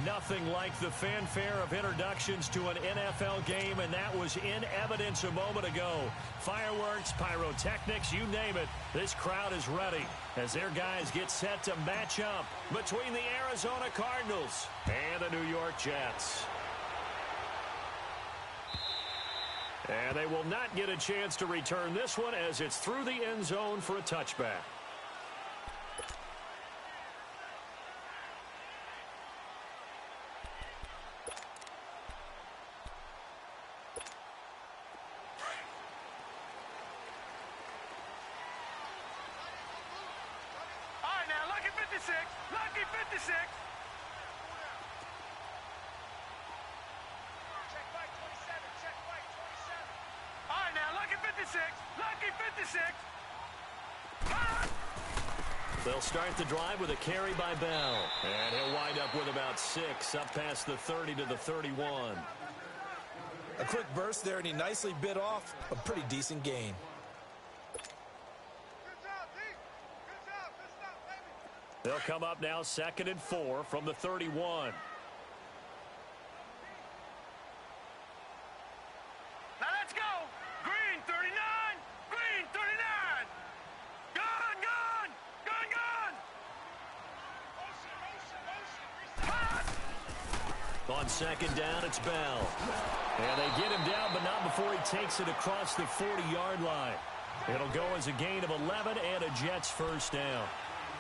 Nothing like the fanfare of introductions to an NFL game, and that was in evidence a moment ago. Fireworks, pyrotechnics, you name it. This crowd is ready as their guys get set to match up between the Arizona Cardinals and the New York Jets. And they will not get a chance to return this one as it's through the end zone for a touchback. Lucky 56. Check right 27. Check right 27. All right, now, lucky 56. Lucky 56. They'll start the drive with a carry by Bell. And he'll wind up with about 6 up past the 30 to the 31. A quick burst there, and he nicely bit off a pretty decent gain. They'll come up now 2nd and 4 from the 31. Now let's go. Green 39. Green 39. Gun, gun. Gun, gun. On 2nd down, it's Bell. And they get him down, but not before he takes it across the 40-yard line. It'll go as a gain of 11 and a Jets first down.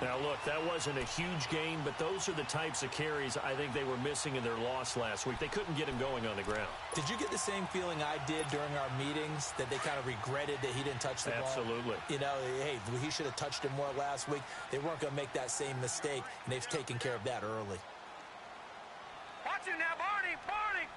Now, look, that wasn't a huge gain, but those are the types of carries I think they were missing in their loss last week. They couldn't get him going on the ground. Did you get the same feeling I did during our meetings, that they kind of regretted that he didn't touch the ball? Absolutely. You know, hey, he should have touched it more last week. They weren't going to make that same mistake, and they've taken care of that early. Watch it now, Barney, Barney.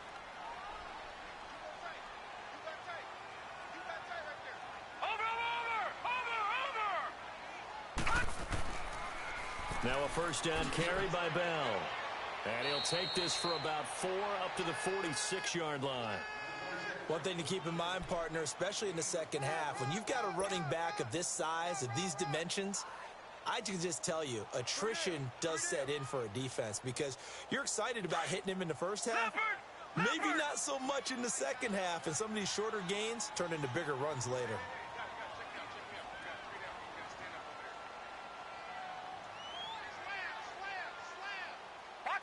Now a first down carry by Bell. And he'll take this for about 4 up to the 46-yard line. One thing to keep in mind, partner, especially in the second half, when you've got a running back of this size, of these dimensions, I can just tell you, attrition does set in for a defense because you're excited about hitting him in the first half. Maybe not so much in the second half, and some of these shorter gains turn into bigger runs later.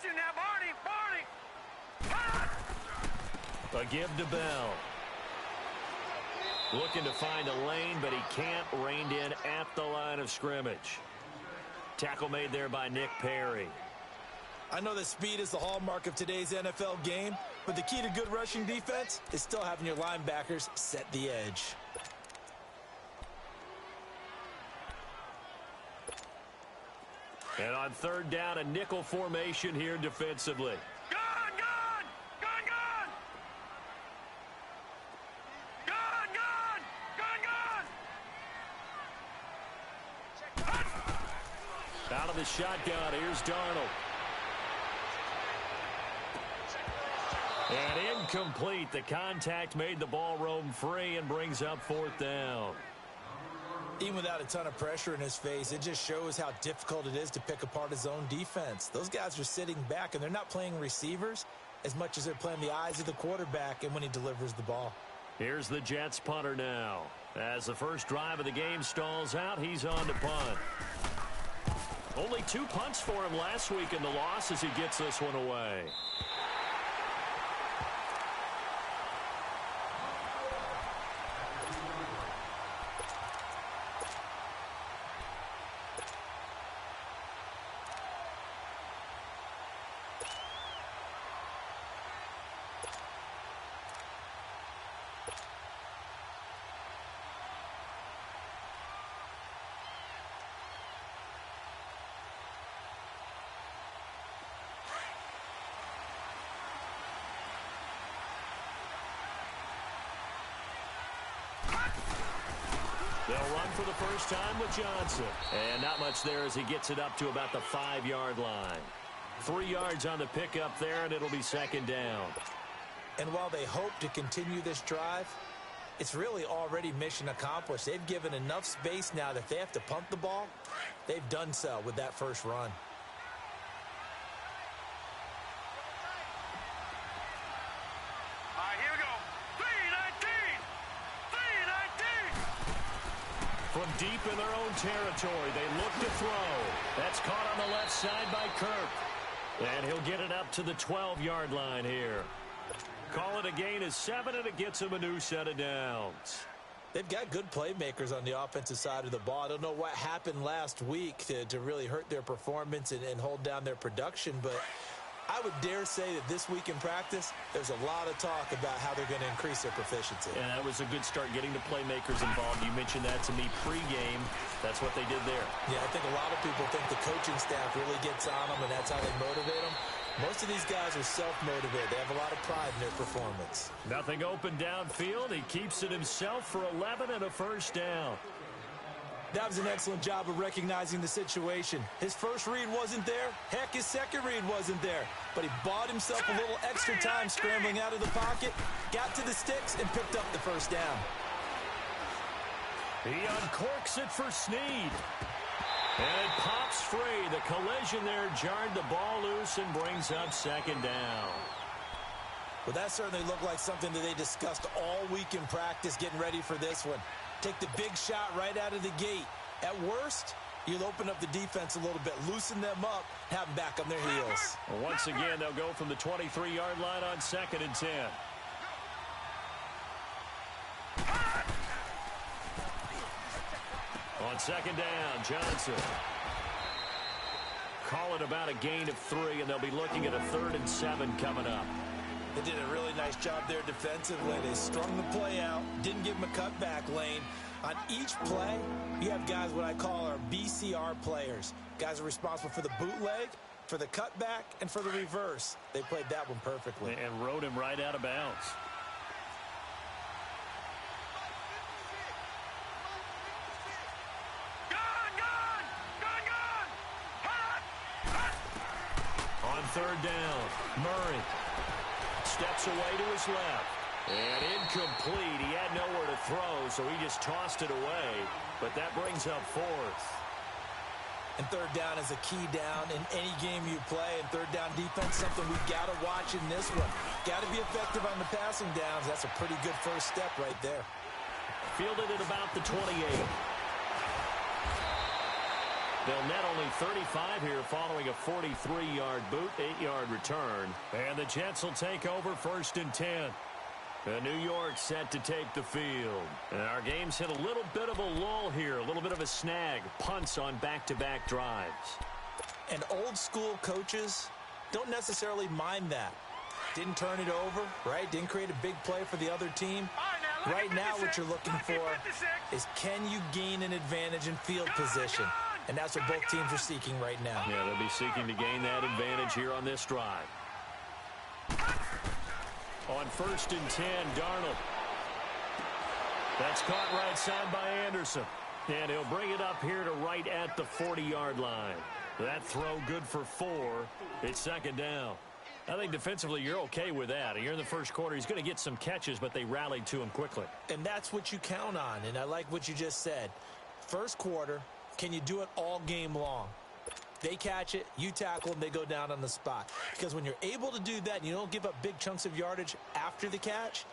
Now, Barney, Barney. A give to Bell. Looking to find a lane, but he can't. Reined in at the line of scrimmage. Tackle made there by Nick Perry. I know that speed is the hallmark of today's NFL game, but the key to good rushing defense is still having your linebackers set the edge. And on 3rd down, a nickel formation here defensively. Gun, gun! Gun, gun! Gun, gun! Gun, gun! Out of the shotgun, here's Darnold. And incomplete. The contact made the ball roam free and brings up 4th down. Even without a ton of pressure in his face, it just shows how difficult it is to pick apart his own defense. Those guys are sitting back, and they're not playing receivers as much as they're playing the eyes of the quarterback and when he delivers the ball. Here's the Jets punter now. As the first drive of the game stalls out, he's on to punt. Only 2 punts for him last week in the loss as he gets this one away. They'll run for the first time with Johnson. And not much there as he gets it up to about the 5-yard line. 3 yards on the pickup there, and it'll be 2nd down. And while they hope to continue this drive, it's really already mission accomplished. They've given enough space now that if they have to punt the ball, they've done so with that first run. deep in their own territory. They look to throw. That's caught on the left side by Kirk. And he'll get it up to the 12-yard line here. Call it a gain of 7, and it gets him a new set of downs. They've got good playmakers on the offensive side of the ball. I don't know what happened last week to really hurt their performance and hold down their production, but I would dare say that this week in practice, there's a lot of talk about how they're going to increase their proficiency. And that was a good start, getting the playmakers involved. You mentioned that to me pregame. That's what they did there. Yeah, I think a lot of people think the coaching staff really gets on them, and that's how they motivate them. Most of these guys are self-motivated. They have a lot of pride in their performance. Nothing open downfield. He keeps it himself for 11 and a first down. That was an excellent job of recognizing the situation. His first read wasn't there. Heck, his second read wasn't there. But he bought himself a little extra time scrambling out of the pocket, got to the sticks, and picked up the first down. He uncorks it for Snead. And it pops free. The collision there jarred the ball loose and brings up second down. Well, that certainly looked like something that they discussed all week in practice, getting ready for this one. Take the big shot right out of the gate. At worst, you'll open up the defense a little bit, loosen them up, have them back on their heels. Well, once again, they'll go from the 23-yard line on 2nd and 10. On second down, Johnson. Call it about a gain of 3, and they'll be looking at a 3rd and 7 coming up. They did a really nice job there defensively. They strung the play out, didn't give them a cutback lane. On each play, you have guys what I call our BCR players. Guys are responsible for the bootleg, for the cutback, and for the reverse. They played that one perfectly. And rode him right out of bounds. On 3rd down, Murray steps away to his left. And incomplete. He had nowhere to throw, so he just tossed it away. But that brings up 4th. And 3rd down is a key down in any game you play. And 3rd down defense, something we've got to watch in this one. Got to be effective on the passing downs. That's a pretty good first step right there. Fielded at about the 28. They'll net only 35 here following a 43-yard boot, 8-yard return. And the Jets will take over 1st and 10. New York set to take the field. And our game's hit a little bit of a lull here, a little bit of a snag. Punts on back-to-back drives. And old-school coaches don't necessarily mind that. Didn't turn it over, right? Didn't create a big play for the other team. Right now what you're looking for is, can you gain an advantage in field position? And that's what both teams are seeking right now. Yeah, they'll be seeking to gain that advantage here on this drive. On 1st and 10, Darnold. That's caught right side by Anderson. And he'll bring it up here to right at the 40-yard line. That throw good for 4. It's 2nd down. I think defensively you're okay with that. You're in the first quarter. He's going to get some catches, but they rallied to him quickly. And that's what you count on. And I like what you just said. First quarter, can you do it all game long? They catch it, you tackle them, they go down on the spot. Because when you're able to do that and you don't give up big chunks of yardage after the catch,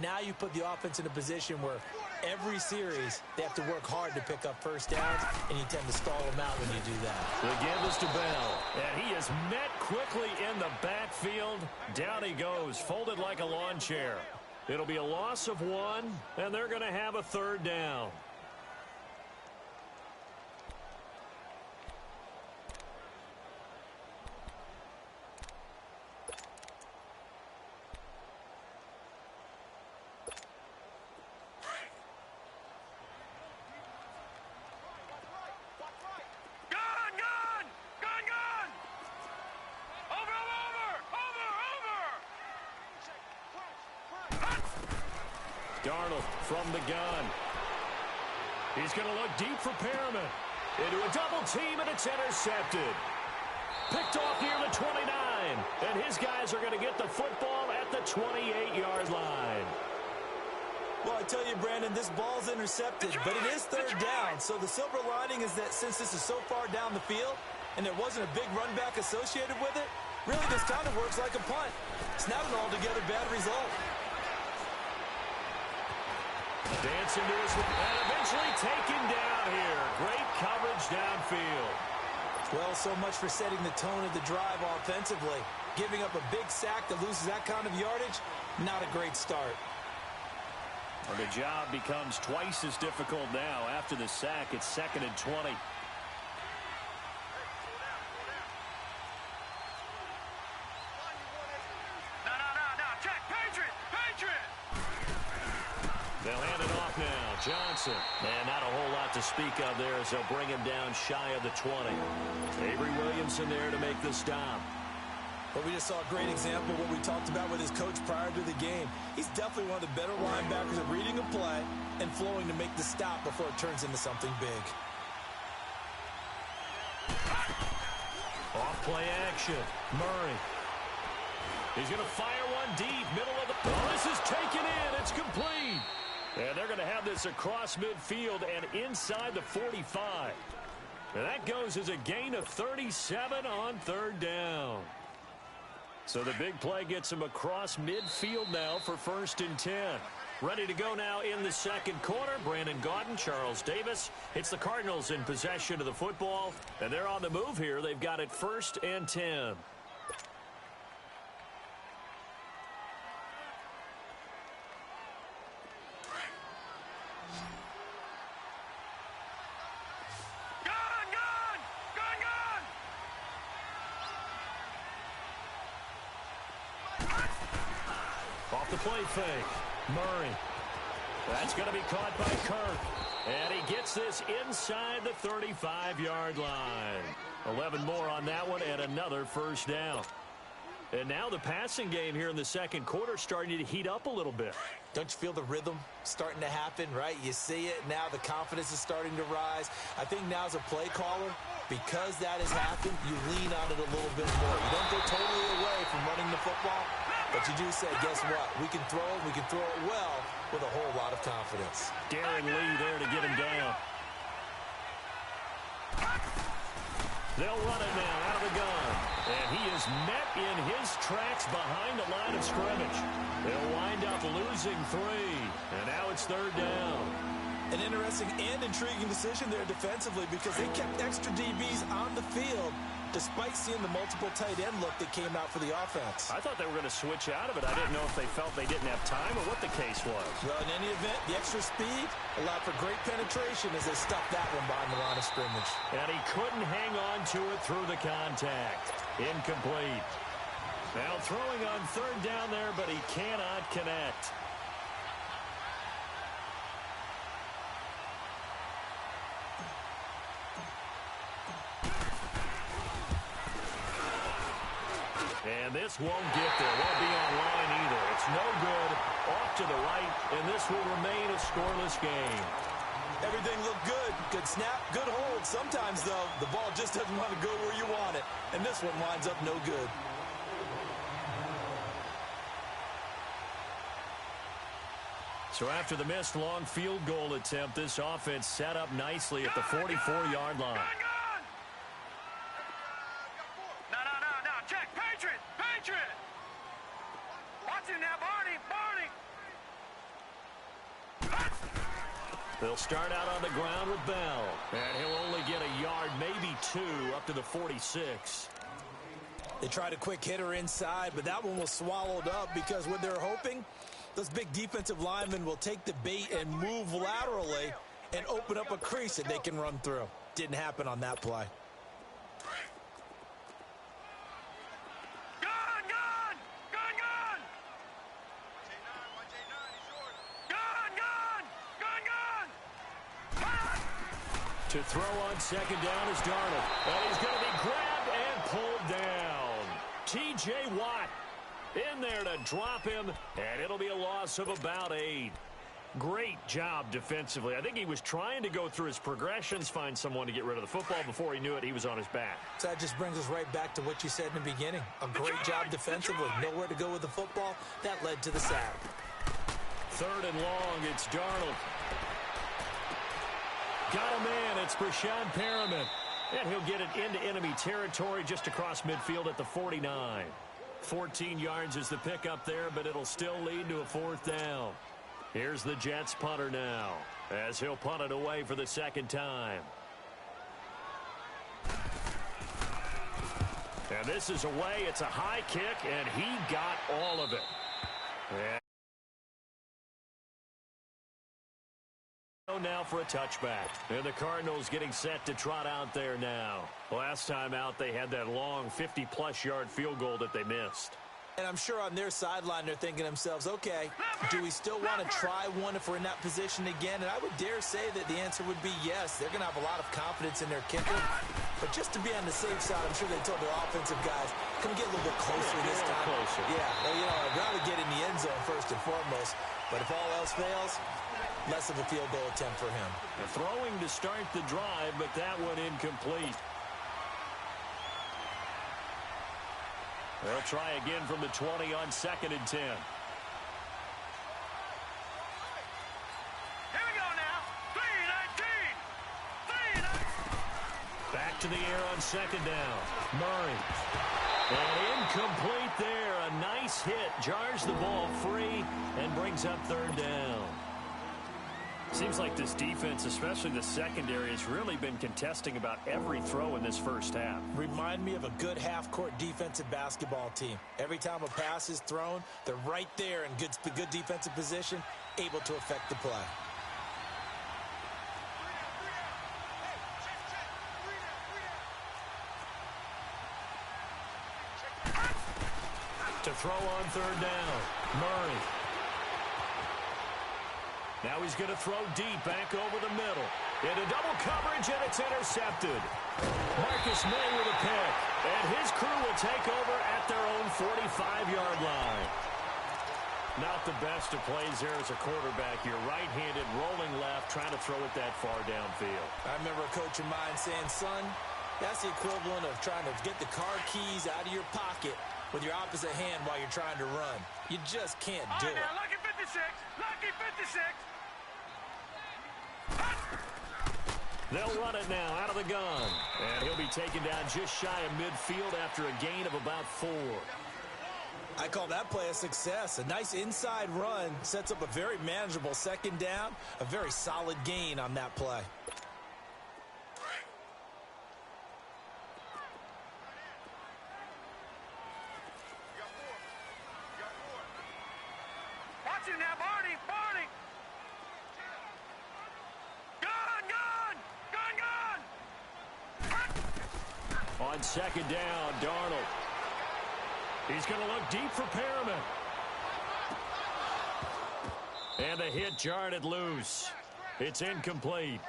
now you put the offense in a position where every series they have to work hard to pick up first downs, and you tend to stall them out when you do that. The give is to Bell, and he is met quickly in the backfield. Down he goes, folded like a lawn chair. It'll be a loss of 1, and they're going to have a 3rd down. Darnold from the gun. He's going to look deep for Perriman. Into a double team, and it's intercepted. Picked off near the 29. And his guys are going to get the football at the 28-yard line. Well, I tell you, Brandon, this ball's intercepted, but it is 3rd down. So the silver lining is that since this is so far down the field and there wasn't a big run back associated with it, really this kind of works like a punt. It's not an altogether bad result. Dancing to his and eventually taken down here. Great coverage downfield. Well, so much for setting the tone of the drive offensively. Giving up a big sack that loses that kind of yardage, not a great start. And the job becomes twice as difficult now. After the sack, it's 2nd and 20. They'll hand it off now. Johnson. And not a whole lot to speak of there as they'll bring him down shy of the 20. Avery Williamson there to make the stop. But we just saw a great example of what we talked about with his coach prior to the game. He's definitely one of the better linebackers at reading a play and flowing to make the stop before it turns into something big. Off play action. Murray. He's going to fire one deep. Middle of the... Oh, this is taken in. It's complete. And they're going to have this across midfield and inside the 45. And that goes as a gain of 37 on 3rd down. So the big play gets him across midfield now for 1st and 10. Ready to go now in the 2nd quarter. Brandon Gaudin, Charles Davis. It's the Cardinals in possession of the football. And they're on the move here. They've got it 1st and 10. Off the play fake. Murray. That's going to be caught by Kirk. And he gets this inside the 35-yard line. 11 more on that one and another 1st down. And now the passing game here in the 2nd quarter starting to heat up a little bit. Don't you feel the rhythm starting to happen, right? You see it now. The confidence is starting to rise. I think now as a play caller, because that has happened, you lean on it a little bit more. You don't go totally away from running the football, but you do say, guess what? We can throw it well with a whole lot of confidence. Darren Lee there to get him down. They'll run it now out of the gun. And he is met in his tracks behind the line of scrimmage. They'll wind up losing 3. And now it's 3rd down. An interesting and intriguing decision there defensively because they kept extra DBs on the field despite seeing the multiple tight end look that came out for the offense. I thought they were going to switch out of it. I didn't know if they felt they didn't have time or what the case was. Well, in any event, the extra speed allowed for great penetration as they stuffed that one behind the line of scrimmage. And he couldn't hang on to it through the contact. Incomplete. Now throwing on 3rd down there, but he cannot connect. And this won't get there. Won't be on line either. It's no good. Off to the right, and this will remain a scoreless game. Everything looked good. Good snap, good hold. Sometimes, though, the ball just doesn't want to go where you want it. And this one winds up no good. So after the missed long field goal attempt, this offense set up nicely at the 44-yard line. They'll start out on the ground with Bell. And he'll only get a yard, maybe 2, up to the 46. They tried a quick hitter inside, but that one was swallowed up because what they're hoping, those big defensive linemen will take the bait and move laterally and open up a crease that they can run through. Didn't happen on that play. To throw on 2nd down is Darnold. And he's going to be grabbed and pulled down. T.J. Watt in there to drop him, and it'll be a loss of about 8. Great job defensively. I think he was trying to go through his progressions, find someone to get rid of the football. Before he knew it, he was on his back. So that just brings us right back to what you said in the beginning. A great job defensively. Nowhere to go with the football. That led to the sack. 3rd and long, it's Darnold. Got a man, it's Brashad Perriman. And he'll get it into enemy territory just across midfield at the 49. 14 yards is the pickup there, but it'll still lead to a 4th down. Here's the Jets punter now, as he'll punt it away for the second time. And this is away. It's a high kick, and he got all of it. And now for a touchback. And the Cardinals getting set to trot out there now. Last time out, they had that long 50-plus yard field goal that they missed. And I'm sure on their sideline they're thinking to themselves, okay, do we still want to try one if we're in that position again? And I would dare say that the answer would be yes. They're going to have a lot of confidence in their kicker. But just to be on the safe side, I'm sure they told their offensive guys, can we get a little bit closer this time? Closer. Yeah, well, I'd rather get in the end zone first and foremost. But if all else fails, less of a field goal attempt for him. Throwing to start the drive, but that one incomplete. They'll try again from the 20 on 2nd and 10. Here we go now. 3-19. Back to the air on 2nd down. Murray. And incomplete there. A nice hit. Jars the ball free and brings up 3rd down. Seems like this defense, especially the secondary, has really been contesting about every throw in this first half. Remind me of a good half-court defensive basketball team. Every time a pass is thrown, they're right there in good defensive position, able to affect the play. To throw on 3rd down, Murray. Now he's going to throw deep back over the middle. Into double coverage, and it's intercepted. Marcus May with a pick. And his crew will take over at their own 45-yard line. Not the best of plays there as a quarterback. You're right-handed, rolling left, trying to throw it that far downfield. I remember a coach of mine saying, son, that's the equivalent of trying to get the car keys out of your pocket with your opposite hand while you're trying to run. You just can't do it. Now, lucky 56. Lucky 56. They'll run it now out of the gun. And he'll be taken down just shy of midfield after a gain of about 4. I call that play a success. A nice inside run sets up a very manageable 2nd down. A very solid gain on that play. Watch it now, Barney. Barney. On 2nd down, Darnold. He's going to look deep for Perriman. And the hit jarred it loose. It's incomplete.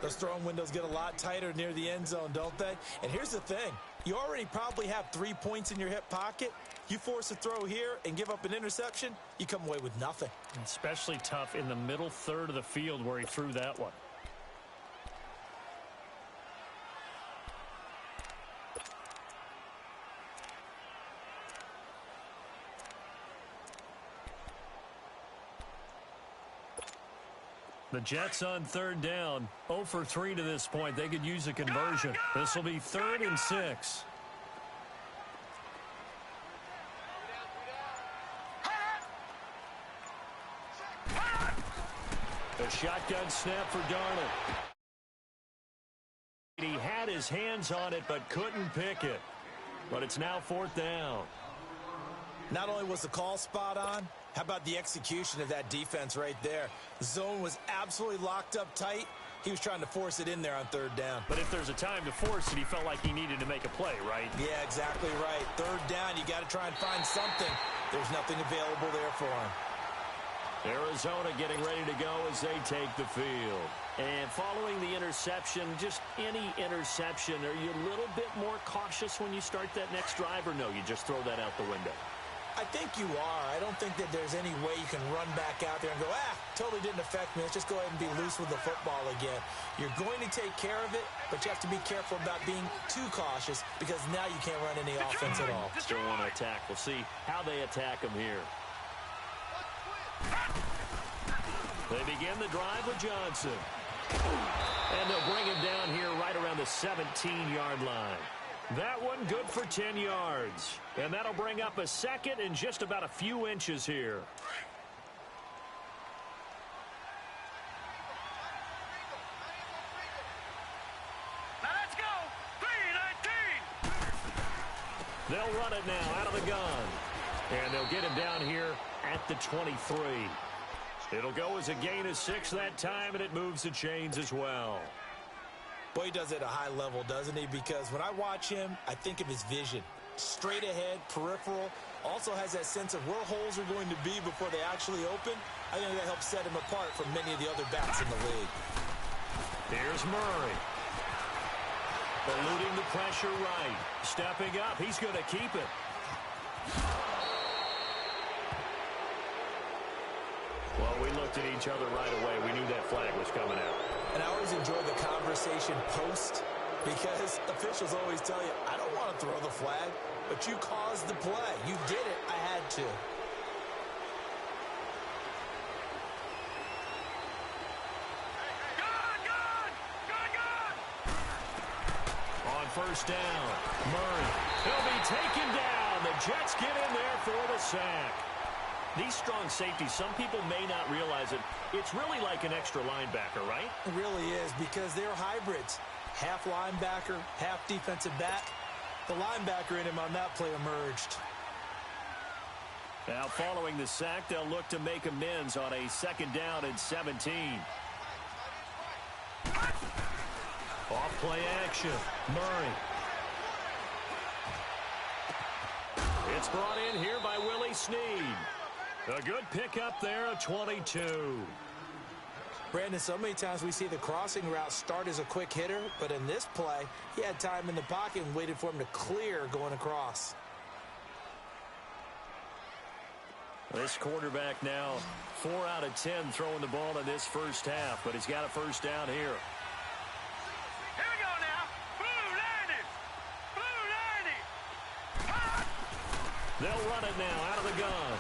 Those throwing windows get a lot tighter near the end zone, don't they? And here's the thing. You already probably have 3 points in your hip pocket. You force a throw here and give up an interception, you come away with nothing. Especially tough in the middle third of the field where he threw that one. The Jets on 3rd down, 0 for 3 to this point. They could use a conversion. This will be 3rd and 6. A shotgun snap for Darnold. He had his hands on it but couldn't pick it. But it's now 4th down. Not only was the call spot on, how about the execution of that defense right there? The zone was absolutely locked up tight. He was trying to force it in there on 3rd down. But if there's a time to force it, he felt like he needed to make a play, right? Yeah, exactly right. 3rd down, you got to try and find something. There's nothing available there for him. Arizona getting ready to go as they take the field. And following the interception, just any interception, are you a little bit more cautious when you start that next drive, or no, you just throw that out the window? I think you are. I don't think that there's any way you can run back out there and go, totally didn't affect me. Let's just go ahead and be loose with the football again. You're going to take care of it, but you have to be careful about being too cautious because now you can't run any offense at all. Still want to attack. We'll see how they attack them here. They begin the drive with Johnson. And they'll bring him down here right around the 17-yard line. That one good for 10 yards. And that'll bring up a 2nd and just about a few inches here. They'll run it now out of the gun. And they'll get him down here at the 23. It'll go as a gain of 6 that time, and it moves the chains as well. Boy, he does it at a high level, doesn't he? Because when I watch him, I think of his vision. Straight ahead, peripheral. Also has that sense of where holes are going to be before they actually open. I think that helps set him apart from many of the other backs in the league. Here's Murray. Eluding the pressure right. Stepping up. He's going to keep it. Well, we looked at each other right away. We knew that flag was coming out. And I always enjoy the conversation post because officials always tell you, I don't want to throw the flag, but you caused the play. You did it. I had to. On first down, Murray. He'll be taken down. The Jets get in there for the sack. These strong safeties, some people may not realize it. It's really like an extra linebacker, right? It really is because they're hybrids. Half linebacker, half defensive back. The linebacker in him on that play emerged. Now following the sack, they'll look to make amends on a 2nd down and 17. Off play action. Murray. It's brought in here by Willie Snead. A good pickup there at 22. Brandon, so many times we see the crossing route start as a quick hitter, but in this play, he had time in the pocket and waited for him to clear going across. This quarterback now 4 out of 10 throwing the ball in this first half, but he's got a first down here. Here we go now. Blue 90. Blue 90. They'll run it now out of the gun.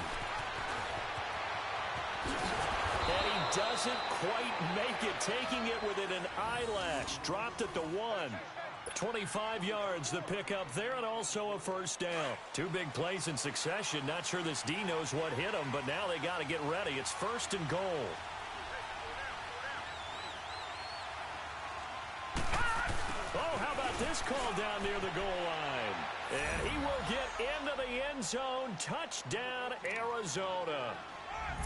And he doesn't quite make it, taking it within an eyelash. Dropped at the 1. 25 yards, the pickup there, and also a first down. 2 big plays in succession. Not sure this D knows what hit him, but now they got to get ready. It's 1st and goal. Oh, how about this call down near the goal line? And he will get into the end zone. Touchdown, Arizona.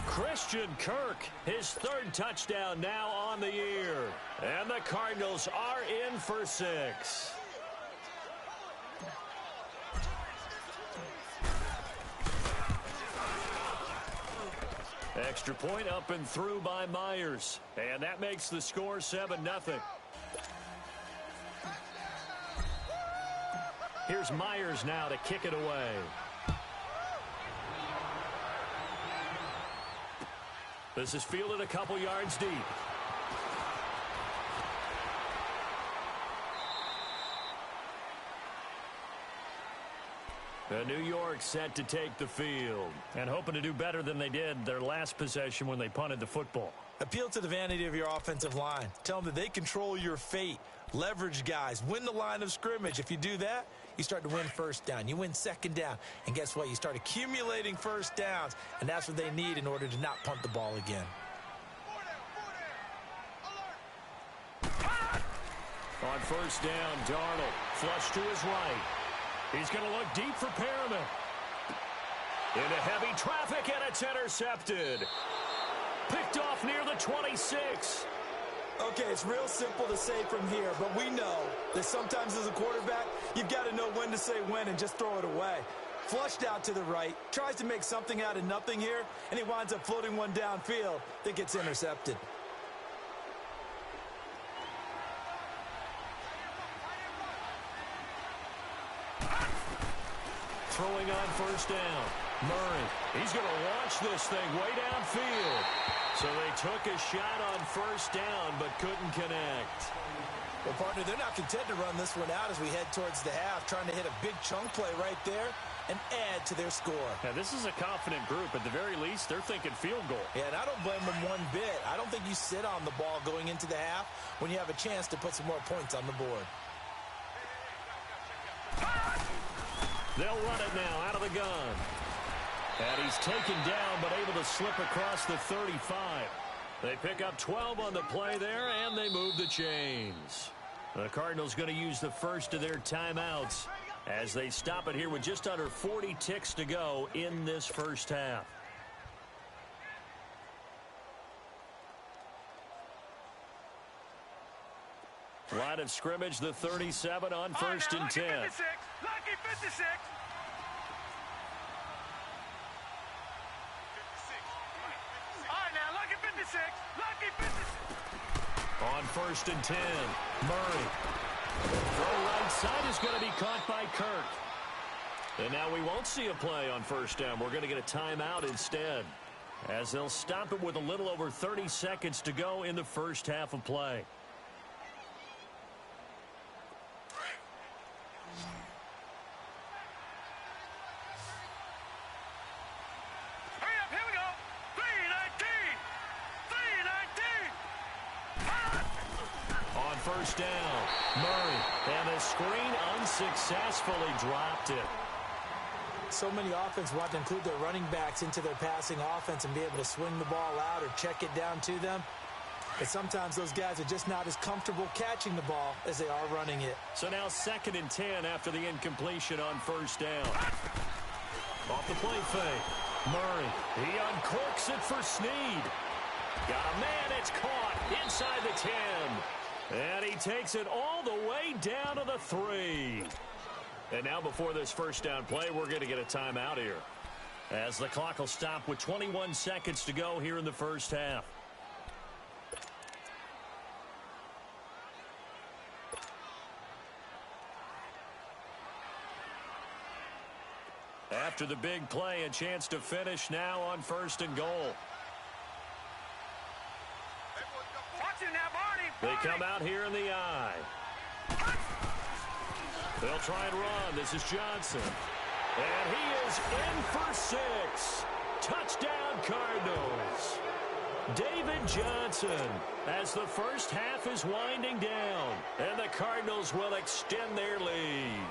Christian Kirk, his 3rd touchdown now on the year. And the Cardinals are in for 6. Extra point up and through by Myers. And that makes the score 7-0. Here's Myers now to kick it away. This is fielded a couple yards deep. New York set to take the field and hoping to do better than they did their last possession when they punted the football. Appeal to the vanity of your offensive line. Tell them that they control your fate. Leverage guys. Win the line of scrimmage. If you do that, you start to win first down. You win 2nd down. And guess what? You start accumulating first downs. And that's what they need in order to not punt the ball again. On first down, Darnold. Flush to his right. He's going to look deep for Perriman. Into heavy traffic, and it's intercepted. Picked off near the 26. Okay, it's real simple to say from here, but we know that sometimes as a quarterback, you've got to know when to say when and just throw it away. Flushed out to the right, tries to make something out of nothing here, and he winds up floating one downfield that gets intercepted. Throwing on first down. Murray, he's going to launch this thing way downfield. So they took a shot on first down, but couldn't connect. Well, partner, they're not content to run this one out as we head towards the half, trying to hit a big chunk play right there and add to their score. Now, this is a confident group. At the very least, they're thinking field goal. Yeah, and I don't blame them one bit. I don't think you sit on the ball going into the half when you have a chance to put some more points on the board. They'll run it now out of the gun. And he's taken down, but able to slip across the 35. They pick up 12 on the play there, and they move the chains. The Cardinals going to use the first of their timeouts. as they stop it here with just under 40 ticks to go in this first half. Line of scrimmage, the 37 on first and 10. Lucky 56. Lucky 56. On first and 10, Murray. Throw right side is going to be caught by Kirk. And now we won't see a play on first down. We're going to get a timeout instead, as they'll stop it with a little over 30 seconds to go in the first half of play. First down, Murray, and the screen unsuccessfully dropped it. So many offenses want to include their running backs into their passing offense and be able to swing the ball out or check it down to them. But sometimes those guys are just not as comfortable catching the ball as they are running it. So now 2nd and 10 after the incompletion on first down. Off the play fake, Murray, he uncorks it for Snead. Got a man, it's caught inside the 10. And he takes it all the way down to the 3. And now before this first down play, we're going to get a timeout here, as the clock will stop with 21 seconds to go here in the first half. After the big play, a chance to finish now on first and goal. They come out here in the eye. They'll try and run. This is Johnson. And he is in for 6. Touchdown, Cardinals. David Johnson, as the first half is winding down, and the Cardinals will extend their lead.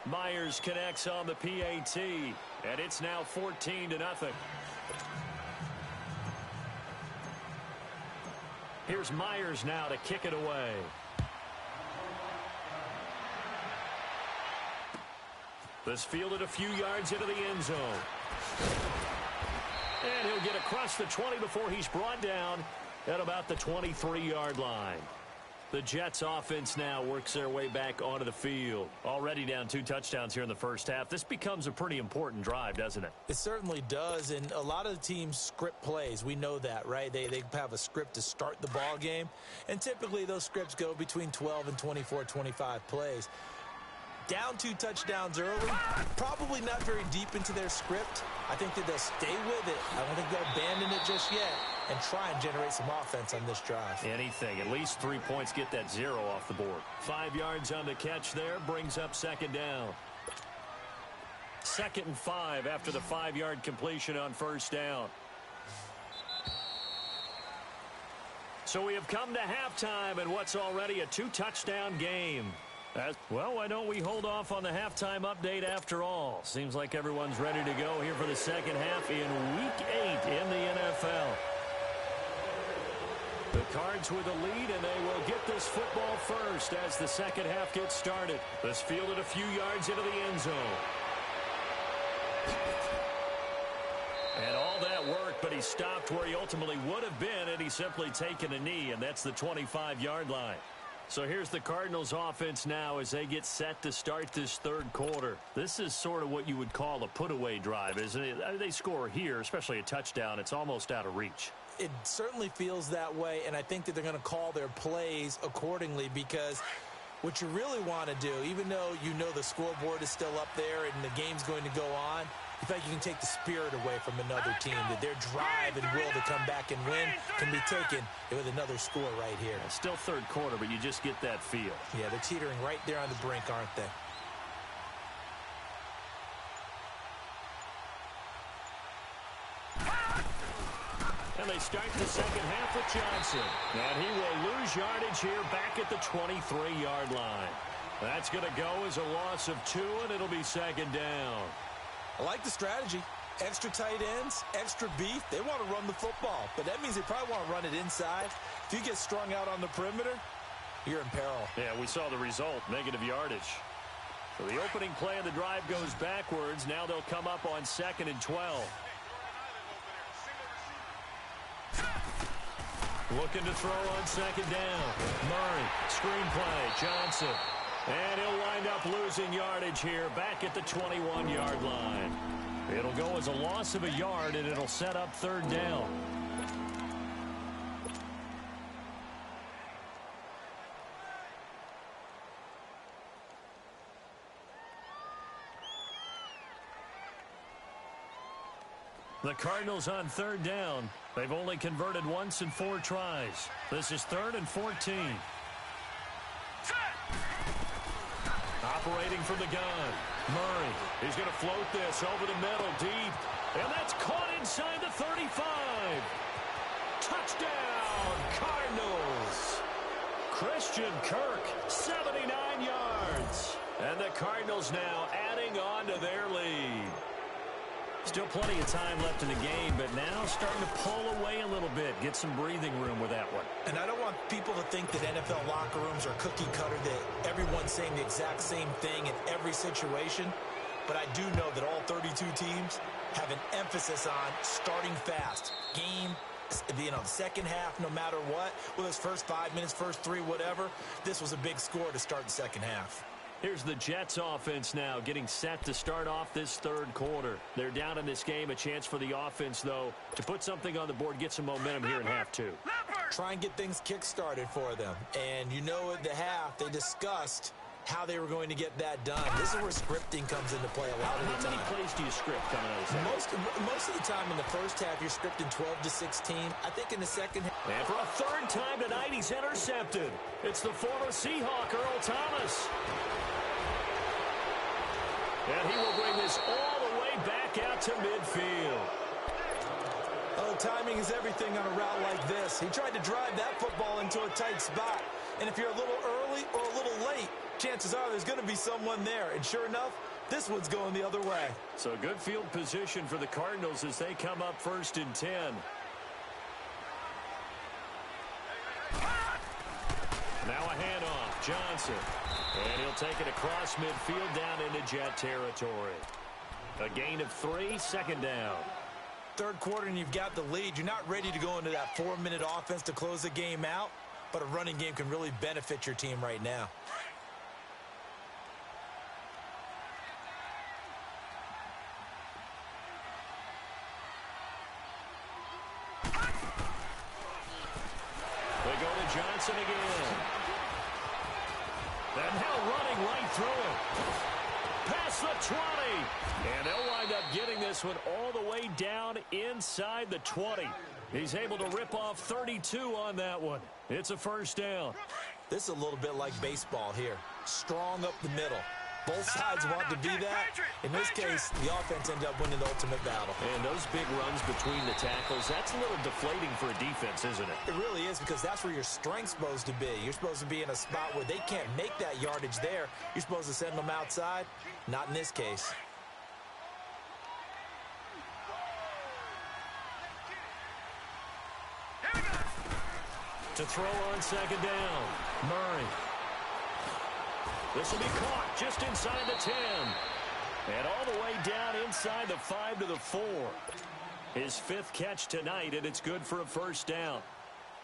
Myers connects on the PAT, and it's now 14-0. Here's Myers now to kick it away. This fielded a few yards into the end zone. And he'll get across the 20 before he's brought down at about the 23-yard line. The Jets offense now works their way back onto the field. Already down 2 touchdowns here in the first half. This becomes a pretty important drive, doesn't it? It certainly does, and a lot of the teams script plays. We know that, right? They have a script to start the ball game, and typically those scripts go between 12 and 24, 25 plays. Down 2 touchdowns early, probably not very deep into their script. I think that they'll stay with it. I don't think they'll abandon it just yet and try and generate some offense on this drive. Anything. At least 3 points, get that 0 off the board. 5 yards on the catch there, brings up second down. 2nd and 5 after the 5-yard completion on first down. So we have come to halftime in what's already a 2-touchdown game. Well, why don't we hold off on the halftime update after all? Seems like everyone's ready to go here for the second half in Week 8 in the NFL. The Cards with a lead, and they will get this football first as the second half gets started. This fielded a few yards into the end zone. And all that worked, but he stopped where he ultimately would have been had he simply taken a knee, and that's the 25-yard line. So here's the Cardinals offense now as they get set to start this third quarter. This is sort of what you would call a put-away drive, isn't it? They score here, especially a touchdown. It's almost out of reach. It certainly feels that way, and I think that they're going to call their plays accordingly, because what you really want to do, even though you know the scoreboard is still up there and the game's going to go on, you feel like you can take the spirit away from another team, that their drive and will to come back and win can be taken with another score right here. Yeah, still third quarter, but you just get that feel. Yeah, they're teetering right there on the brink, aren't they? And they start the second half with Johnson. And he will lose yardage here back at the 23-yard line. That's going to go as a loss of 2, and it'll be second down. I like the strategy. Extra tight ends, extra beef, they want to run the football. But that means they probably want to run it inside. If you get strung out on the perimeter, you're in peril. Yeah, we saw the result, negative yardage. So the opening play of the drive goes backwards. Now they'll come up on 2nd and 12. Looking to throw on 2nd down. Murray, screen play, Johnson. And he'll wind up losing yardage here back at the 21-yard line. It'll go as a loss of a yard, and it'll set up 3rd down. The Cardinals on 3rd down. They've only converted once in 4 tries. This is 3rd and 14. Operating from the gun. Murray, he's going to float this over the middle, deep. And that's caught inside the 35. Touchdown, Cardinals. Christian Kirk, 79 yards. And the Cardinals now adding on to their lead. Still plenty of time left in the game, but now starting to pull away a little bit, get some breathing room with that one. And I don't want people to think that NFL locker rooms are cookie cutter, that everyone's saying the exact same thing in every situation. But I do know that all 32 teams have an emphasis on starting fast. Game, the second half, no matter what, whether it's first 5 minutes, first 3, whatever, this was a big score to start the second half. Here's the Jets offense now getting set to start off this 3rd quarter. They're down in this game. A chance for the offense, though, to put something on the board, get some momentum here in half 2. Try and get things kick-started for them. And you know at the half, they discussed how they were going to get that done. This is where scripting comes into play a lot of the time. How many plays do you script coming out of this half? Most of the time in the first half, you're scripting 12 to 16. I think in the second half. And for a 3rd time tonight, he's intercepted. It's the former Seahawk, Earl Thomas. And he will bring this all the way back out to midfield. Oh, timing is everything on a route like this. He tried to drive that football into a tight spot. And if you're a little early or a little late, chances are there's going to be someone there. And sure enough, this one's going the other way. So good field position for the Cardinals as they come up 1st and 10. Now a handoff. Johnson. And he'll take it across midfield down into Jet territory. A gain of 3, 2nd down. 3rd quarter and you've got the lead. You're not ready to go into that 4-minute offense to close the game out, but a running game can really benefit your team right now. They go to Johnson again. And now running right through it. Past the 20. And they'll wind up getting this one all the way down inside the 20. He's able to rip off 32 on that one. It's a 1st down. This is a little bit like baseball here. Strong up the middle. Both sides want to be that. In this case, the offense ended up winning the ultimate battle. And those big runs between the tackles, that's a little deflating for a defense, isn't it? It really is, because that's where your strength's supposed to be. You're supposed to be in a spot where they can't make that yardage there. You're supposed to send them outside. Not in this case. To throw on 2nd down. Murray. This will be caught just inside the 10. And all the way down inside the 5 to the 4. His 5th catch tonight, and it's good for a 1st down.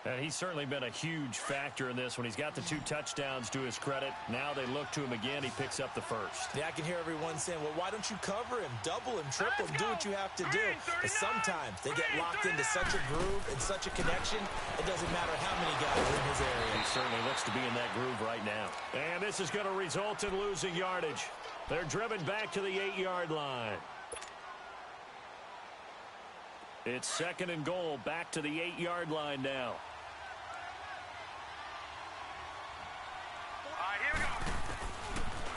And he's certainly been a huge factor in this one. He's got the 2 touchdowns to his credit. Now they look to him again. He picks up the 1st. Yeah, I can hear everyone saying, well, why don't you cover him, double him, triple him, do what you have to do. But sometimes they get locked into such a groove and such a connection, it doesn't matter how many guys are in his area. He certainly looks to be in that groove right now. And this is going to result in losing yardage. They're driven back to the 8-yard line. It's 2nd and goal, back to the 8-yard line now.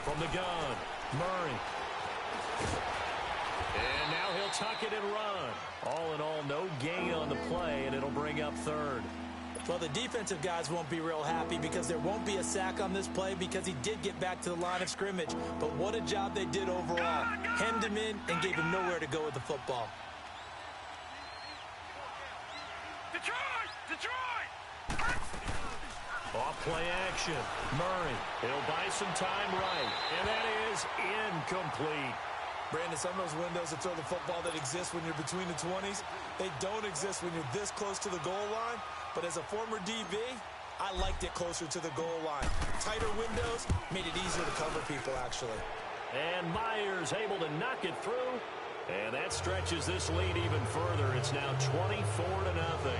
From the gun, Murray. And now he'll tuck it and run. All in all, no gain on the play, and it'll bring up 3rd. Well, the defensive guys won't be real happy because there won't be a sack on this play because he did get back to the line of scrimmage. But what a job they did overall. Hemmed him in and gave him nowhere to go with the football. Detroit! Off play action. Murray. He'll buy some time right. And that is incomplete. Brandon, some of those windows to throw the football that exist when you're between the 20s, they don't exist when you're this close to the goal line. But as a former DB, I liked it closer to the goal line. Tighter windows made it easier to cover people, actually. And Myers able to knock it through. And that stretches this lead even further. It's now 24-0.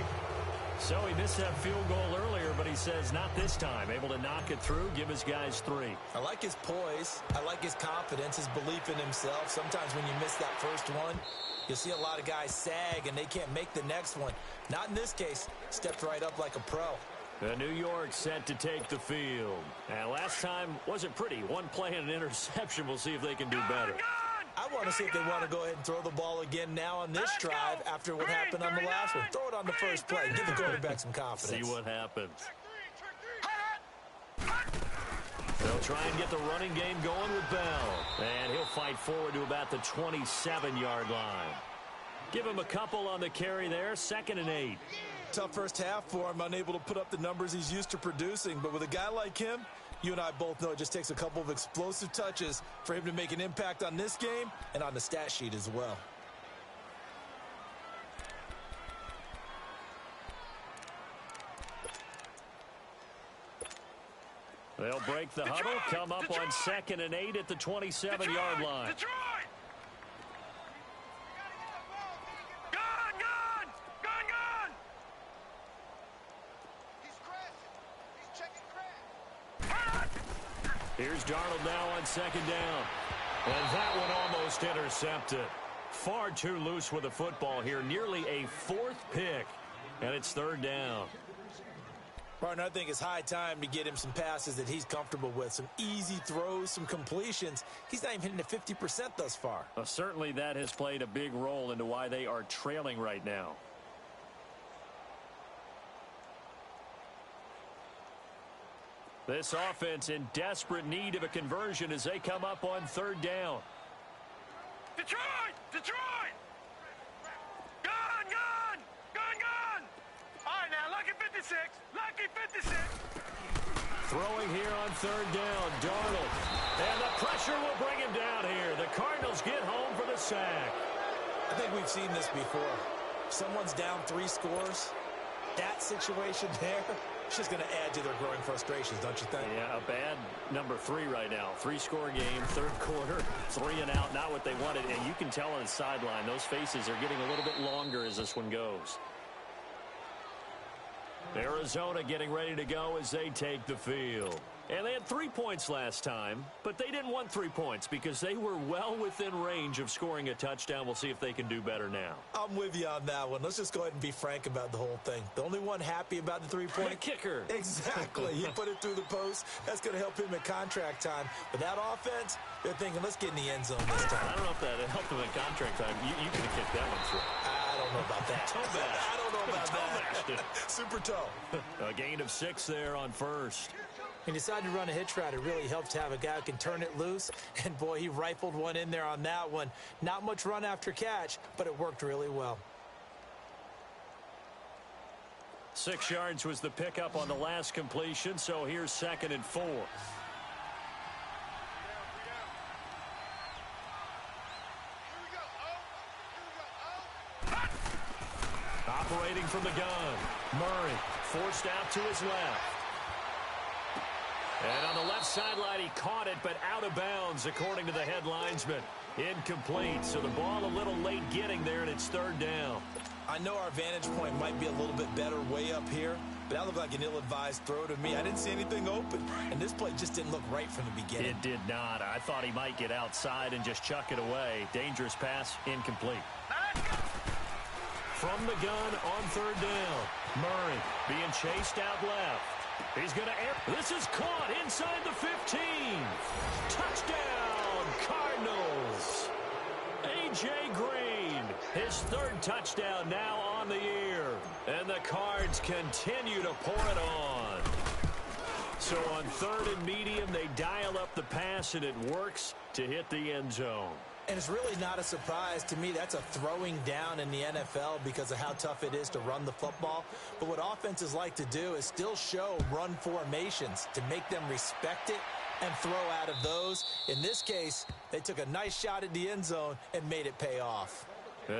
So he missed that field goal earlier, but he says not this time. Able to knock it through, give his guys 3. I like his poise. I like his confidence, his belief in himself. Sometimes when you miss that first one, you'll see a lot of guys sag and they can't make the next one. Not in this case. Stepped right up like a pro. New York set to take the field. And last time wasn't pretty. One play and an interception. We'll see if they can do better. I want to see if they want to go ahead and throw the ball again now on this drive after what happened on the last one. Throw it on the first play. Give the quarterback some confidence. See what happens. They'll try and get the running game going with Bell. And he'll fight forward to about the 27-yard line. Give him a couple on the carry there. 2nd and 8. Tough first half for him. Unable to put up the numbers he's used to producing. But with a guy like him, you and I both know it just takes a couple of explosive touches for him to make an impact on this game and on the stat sheet as well. They'll break the huddle, come up on 2nd and 8 at the 27-yard line. Detroit! Gun! He's crashing. He's checking crash. Here's Darnold now on 2nd down. And that one almost intercepted. Far too loose with the football here. Nearly a 4th pick. And it's 3rd down. Partner, I think it's high time to get him some passes that he's comfortable with. Some easy throws, some completions. He's not even hitting the 50% thus far. Well, certainly that has played a big role into why they are trailing right now. This offense in desperate need of a conversion as they come up on 3rd down. Detroit! Gun! All right, now, lucky 56. Lucky 56. Throwing here on 3rd down, Darnold. And the pressure will bring him down here. The Cardinals get home for the sack. I think we've seen this before. If someone's down 3 scores, that situation there, it's just going to add to their growing frustrations, don't you think? Yeah, a bad number 3 right now. 3-score game, 3rd quarter, 3 and out, not what they wanted. And you can tell on the sideline, those faces are getting a little bit longer as this one goes. Arizona getting ready to go as they take the field. And they had 3 points last time, but they didn't want 3 points because they were well within range of scoring a touchdown. We'll see if they can do better now. I'm with you on that one. Let's just go ahead and be frank about the whole thing. The only one happy about the 3-point... The kicker. Exactly. He put it through the post. That's going to help him at contract time. But that offense, they're thinking, let's get in the end zone this time. I don't know if that helped him at contract time. You could have kicked that one through. I don't know about that. Toe bash. I don't know about Toe that. Super toe. A gain of 6 there on 1st. He decided to run a hitch route. It really helps to have a guy who can turn it loose. And, boy, he rifled one in there on that one. Not much run after catch, but it worked really well. 6 yards was the pickup on the last completion, so here's 2nd and 4. Operating from the gun. Murray forced out to his left. And on the left sideline, he caught it, but out of bounds, according to the head linesman. Incomplete, so the ball a little late getting there, and it's 3rd down. I know our vantage point might be a little bit better way up here, but that looked like an ill-advised throw to me. I didn't see anything open, and this play just didn't look right from the beginning. It did not. I thought he might get outside and just chuck it away. Dangerous pass, incomplete. From the gun on 3rd down. Murray being chased out left. He's going to air. This is caught inside the 15. Touchdown, Cardinals. A.J. Green His third touchdown now on the year. And the Cards continue to pour it on. So on 3rd and medium, they dial up the pass, and it works to hit the end zone. And it's really not a surprise to me. That's a throwing down in the NFL because of how tough it is to run the football. But what offenses like to do is still show run formations to make them respect it and throw out of those. In this case, they took a nice shot at the end zone and made it pay off.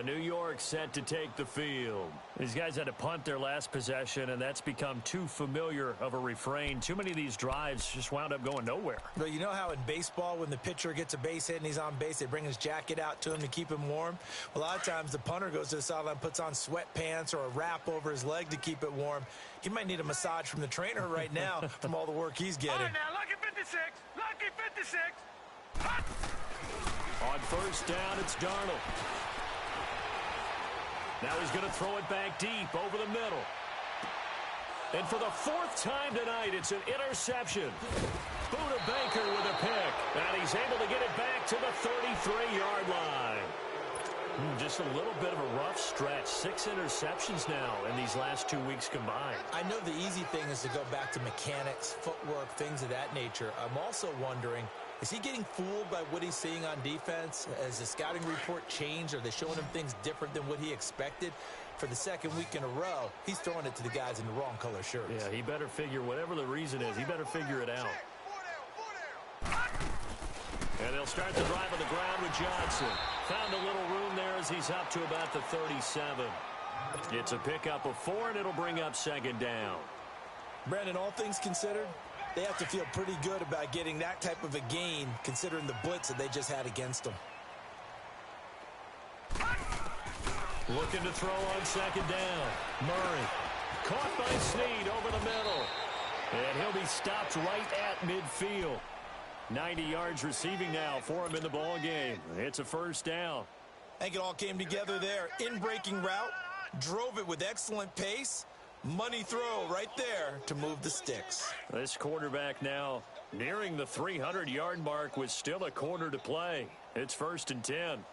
New York set to take the field. These guys had to punt their last possession, and that's become too familiar of a refrain. Too many of these drives just wound up going nowhere. But you know how in baseball, when the pitcher gets a base hit and he's on base, they bring his jacket out to him to keep him warm? A lot of times the punter goes to the sideline, puts on sweatpants or a wrap over his leg to keep it warm. He might need a massage from the trainer right now from all the work he's getting. All right, now, lucky 56. Lucky 56. On first down, it's Darnold. Now he's going to throw it back deep over the middle. And for the 4th time tonight, it's an interception. Buda Baker with a pick. And he's able to get it back to the 33-yard line. Just a little bit of a rough stretch. 6 interceptions now in these last 2 weeks combined. I know the easy thing is to go back to mechanics, footwork, things of that nature. I'm also wondering, is he getting fooled by what he's seeing on defense? Has the scouting report changed? Are they showing him things different than what he expected? For the 2nd week in a row, he's throwing it to the guys in the wrong color shirts. Yeah, he better figure, whatever the reason is, he better figure it out. And they'll start the drive on the ground with Johnson. Found a little room there as he's up to about the 37. It's a pickup of 4, and it'll bring up 2nd down. Brandon, all things considered, they have to feel pretty good about getting that type of a gain, considering the blitz that they just had against them. Looking to throw on 2nd down. Murray. Caught by Snead over the middle. And he'll be stopped right at midfield. 90 yards receiving now for him in the ball game. It's a 1st down. I think it all came together there. In-breaking route. Drove it with excellent pace. Money throw right there to move the sticks. This quarterback now nearing the 300-yard mark with still a quarter to play. It's 1st and 10.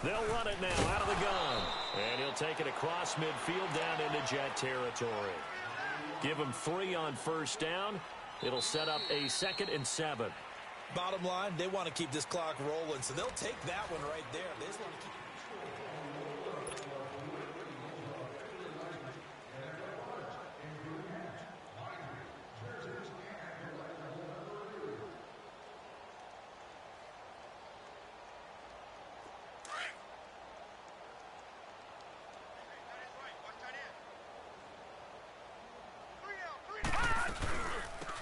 They'll run it now out of the gun. And he'll take it across midfield down into Jet territory. Give him 3 on 1st down. It'll set up a 2nd and 7. Bottom line, they want to keep this clock rolling, so they'll take that one right there. They just want to keep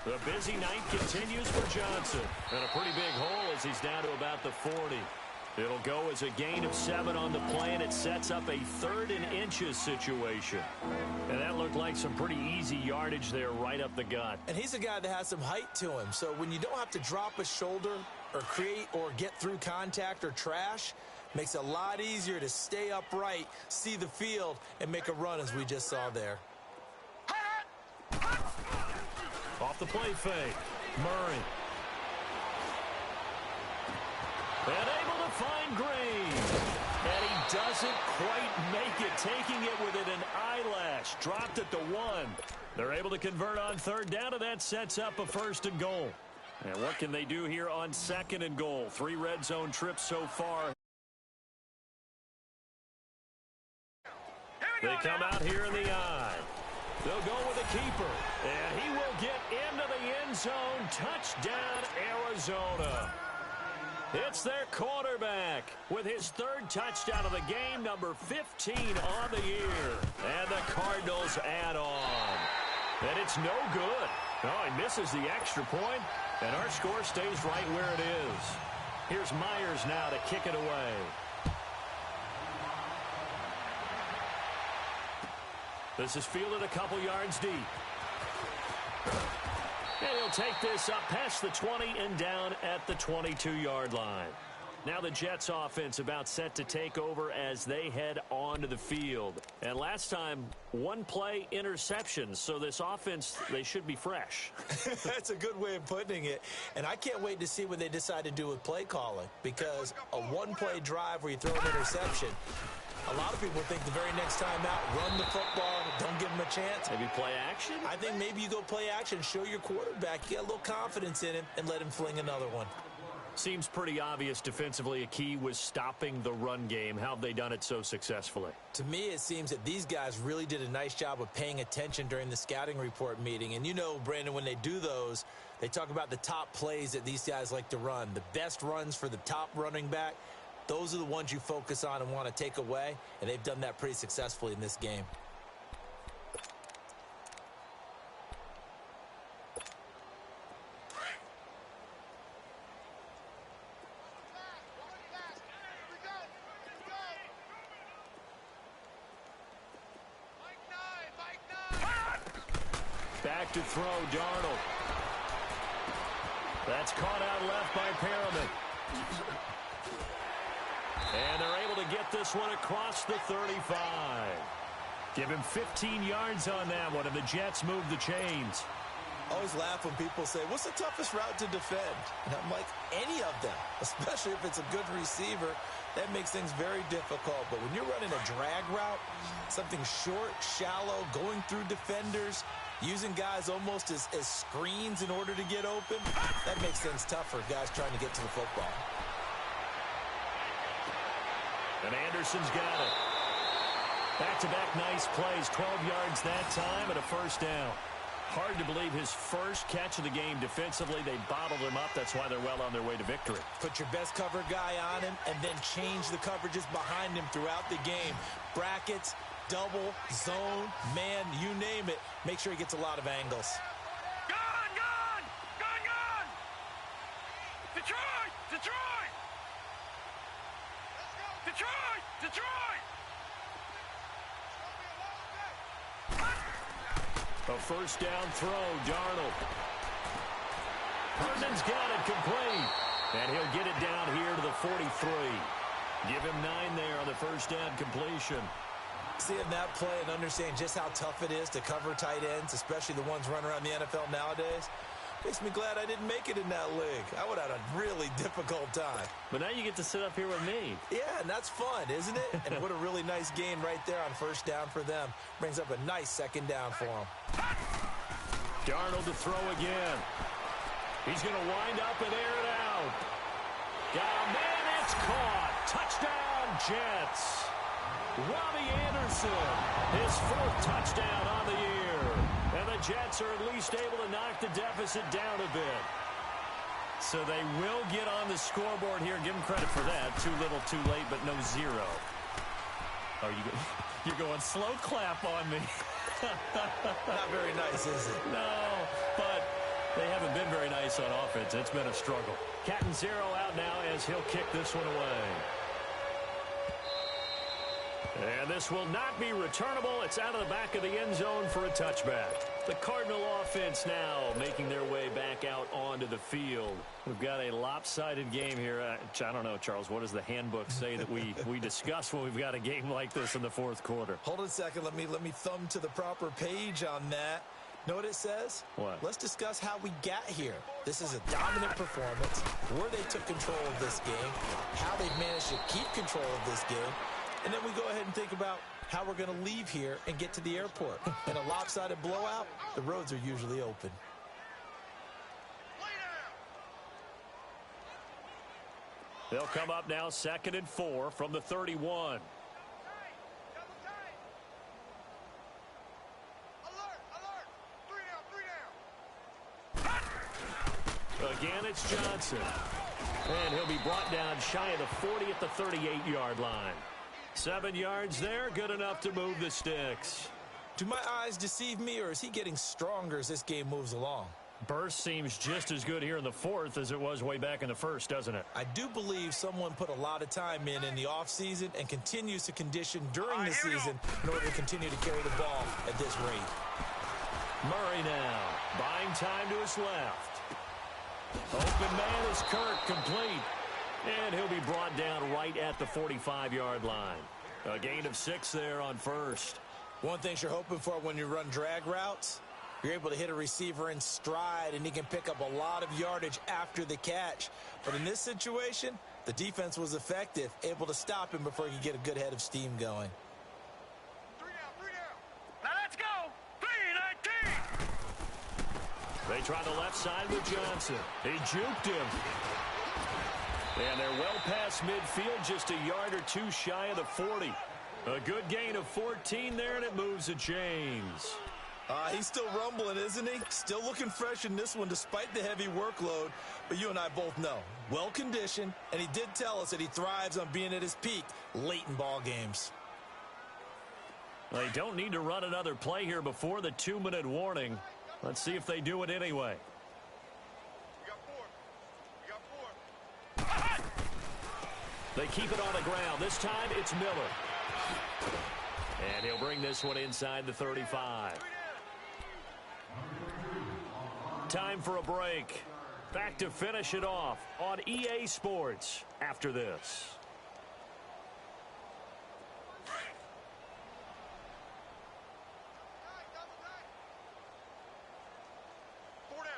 The busy night continues for Johnson. And a pretty big hole as he's down to about the 40. It'll go as a gain of 7 on the play, and it sets up a 3rd and inches situation. And that looked like some pretty easy yardage there right up the gut. And he's a guy that has some height to him. So when you don't have to drop a shoulder or create or get through contact or trash, makes it a lot easier to stay upright, see the field, and make a run as we just saw there. Off the play fake. Murray. And able to find Green. And he doesn't quite make it, taking it within an eyelash. Dropped it to 1. They're able to convert on 3rd down, and that sets up a 1st and goal. And what can they do here on 2nd and goal? 3 red zone trips so far. They come out here in the eye. They'll go with a keeper, and he will get into the end zone. Touchdown, Arizona. It's their quarterback with his 3rd touchdown of the game, number 15 on the year. And the Cardinals add on. And it's no good. Oh, he misses the extra point, and our score stays right where it is. Here's Myers now to kick it away. This is fielded a couple yards deep. And he'll take this up past the 20 and down at the 22-yard line. Now the Jets offense about set to take over as they head onto the field. And last time, one play interception. So this offense, they should be fresh. That's a good way of putting it. And I can't wait to see what they decide to do with play calling. Because a one-play drive where you throw an interception, a lot of people think the very next time out, run the football, don't give them a chance. Maybe play action? I think maybe you go play action, show your quarterback, get a little confidence in him, and let him fling another one. Seems pretty obvious defensively a key was stopping the run game. How have they done it so successfully? To me, it seems that these guys really did a nice job of paying attention during the scouting report meeting. And you know, Brandon, when they do those, they talk about the top plays that these guys like to run. The best runs for the top running back, those are the ones you focus on and want to take away. And they've done that pretty successfully in this game. Back to throw, Darnold. That's caught out left by Perriman. And they're able to get this one across the 35. Give him 15 yards on that one, and the Jets move the chains. I always laugh when people say, what's the toughest route to defend? And I'm like, any of them, especially if it's a good receiver. That makes things very difficult. But when you're running a drag route, something short, shallow, going through defenders, using guys almost as screens in order to get open, that makes things tough for guys trying to get to the football. And Anderson's got it. Back-to-back nice plays, 12 yards that time and a first down. Hard to believe his first catch of the game defensively. They bottled him up. That's why they're well on their way to victory. Put your best cover guy on him and then change the coverages behind him throughout the game. Brackets, double, zone, man, you name it. Make sure he gets a lot of angles. Gone! Detroit! A first down throw, Darnold. Herndon's got it complete. And he'll get it down here to the 43. Give him 9 there on the first down completion. Seeing that play and understanding just how tough it is to cover tight ends, especially the ones running around the NFL nowadays, makes me glad I didn't make it in that league. I would have had a really difficult time. But now you get to sit up here with me. Yeah, and that's fun, isn't it? And what a really nice game right there on first down for them. Brings up a nice second down for them. Darnold to throw again. He's going to wind up and air it out. Got a man, it's caught. Touchdown, Jets. Robbie Anderson, his 4th touchdown on the year. And the Jets are at least able to knock the deficit down a bit. So they will get on the scoreboard here. Give them credit for that. Too little, too late, but no 0. Oh, you're going slow clap on me. Not very nice, is it? No, but they haven't been very nice on offense. It's been a struggle. Catanzaro out now as he'll kick this one away. And this will not be returnable. It's out of the back of the end zone for a touchback. The Cardinal offense now making their way back out onto the field. We've got a lopsided game here. I don't know, Charles, what does the handbook say that we discuss when we've got a game like this in the 4th quarter? Hold on a second. Let me thumb to the proper page on that. Know what it says? What? Let's discuss how we got here. This is a dominant performance, where they took control of this game, how they've managed to keep control of this game, and then we go ahead and think about how we're going to leave here and get to the airport. In a lopsided blowout, the roads are usually open. They'll come up now 2nd and 4 from the 31. Again, it's Johnson. And he'll be brought down shy of the 40 at the 38-yard line. 7 yards there, good enough to move the sticks. Do my eyes deceive me, or is he getting stronger as this game moves along? Burst seems just as good here in the 4th as it was way back in the 1st, doesn't it? I do believe someone put a lot of time in the offseason and continues to condition during the season in order to continue to carry the ball at this rate. Murray now, buying time to his left. Open man is Kirk, complete. And he'll be brought down right at the 45-yard line. A gain of 6 there on first. One thing you're hoping for when you run drag routes, you're able to hit a receiver in stride, and he can pick up a lot of yardage after the catch. But in this situation, the defense was effective, able to stop him before he could get a good head of steam going. 3 down. Now let's go. 3-19. They try the left side with Johnson. He juked him. And they're well past midfield, just a yard or two shy of the 40. A good gain of 14 there, and it moves the chains. He's still rumbling, isn't he? Still looking fresh in this one despite the heavy workload. But you and I both know, well-conditioned, and he did tell us that he thrives on being at his peak late in ball games. They don't need to run another play here before the 2-minute warning. Let's see if they do it anyway. We got 4. They keep it on the ground. This time it's Miller. And he'll bring this one inside the 35. Time for a break. Back to finish it off on EA Sports after this. 4 down.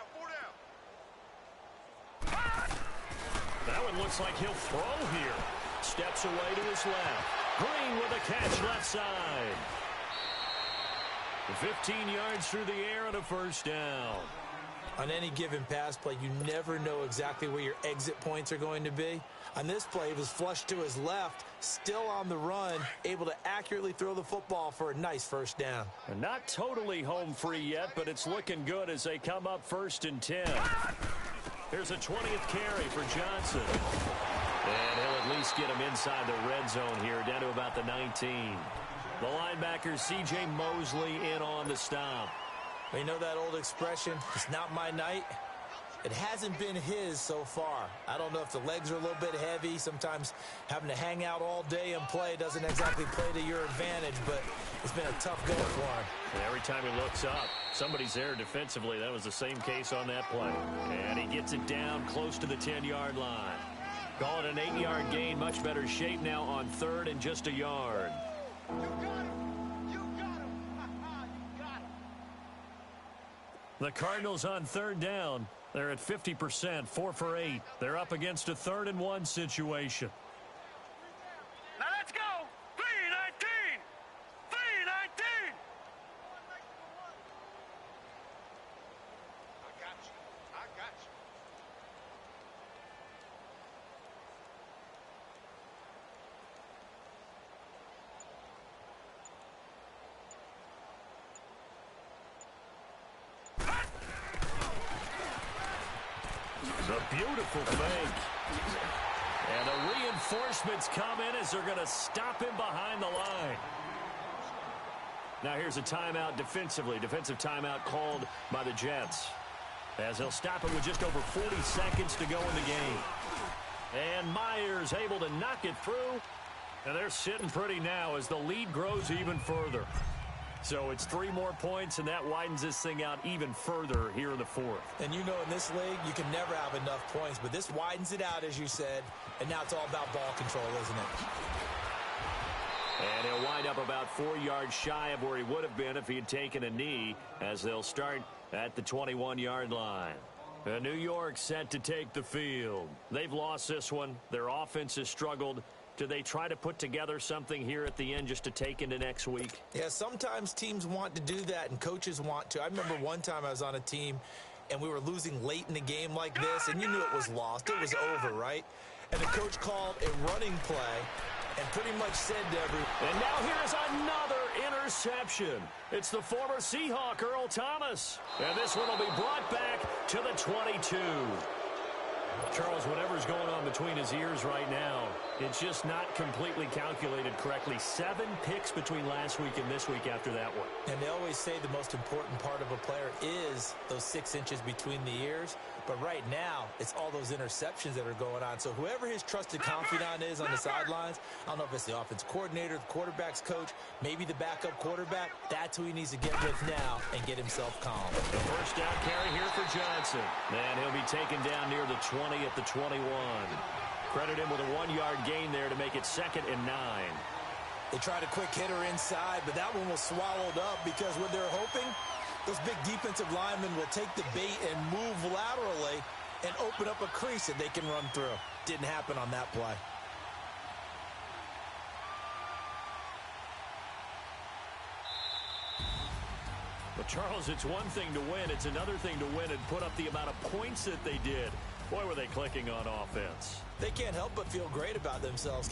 That one looks like he'll throw here. Steps away to his left. Green with a catch left side. 15 yards through the air and a first down. On any given pass play, you never know exactly where your exit points are going to be. On this play, he was flushed to his left, still on the run, able to accurately throw the football for a nice first down. And not totally home free yet, but it's looking good as they come up 1st and 10. Here's a 20th carry for Johnson. And he'll at least get him inside the red zone here, down to about the 19. The linebacker, C.J. Mosley, in on the stop. You know that old expression, it's not my night? It hasn't been his so far. I don't know if the legs are a little bit heavy. Sometimes having to hang out all day and play doesn't exactly play to your advantage, but it's been a tough go for him. And every time he looks up, somebody's there defensively. That was the same case on that play. And he gets it down close to the 10-yard line. Call it an 8-yard gain. Much better shape now on 3rd and just a yard. You got him. You got him. You got him. The Cardinals on 3rd down. They're at 50%, 4 for 8. They're up against a 3rd and 1 situation. Now let's go. 3-19. 3-19. I got you. I got you. A beautiful fake. And the reinforcements come in as they're going to stop him behind the line. Now here's a timeout defensively. Defensive timeout called by the Jets. As they'll stop it with just over 40 seconds to go in the game. And Myers able to knock it through. And they're sitting pretty now as the lead grows even further. So it's 3 more points, and that widens this thing out even further here in the 4th. And you know in this league, you can never have enough points, but this widens it out, as you said, and now it's all about ball control, isn't it? And he'll wind up about 4 yards shy of where he would have been if he had taken a knee, as they'll start at the 21-yard line. New York set to take the field. They've lost this one. Their offense has struggled. Do they try to put together something here at the end just to take into next week? Yeah, sometimes teams want to do that, and coaches want to. I remember one time I was on a team, and we were losing late in the game like this, and you knew it was lost. It was over, right? And the coach called a running play and pretty much said to everyone. And now here is another interception. It's the former Seahawk, Earl Thomas. And this one will be brought back to the 22. Charles, whatever's going on between his ears right now, it's just not completely calculated correctly. 7 picks between last week and this week after that one. And they always say the most important part of a player is those 6 inches between the ears. But right now, it's all those interceptions that are going on. So whoever his trusted confidant is on the sidelines, I don't know if it's the offense coordinator, the quarterback's coach, maybe the backup quarterback, that's who he needs to get with now and get himself calm. The first down carry here for Johnson. And he'll be taken down near the 20 at the 21. Credit him with a 1-yard gain there to make it 2nd and 9. They tried a quick hitter inside, but that one was swallowed up because what they're hoping, those big defensive linemen will take the bait and move laterally and open up a crease that they can run through. Didn't happen on that play. But, Charles, it's one thing to win. It's another thing to win and put up the amount of points that they did. Boy, were they clicking on offense. They can't help but feel great about themselves.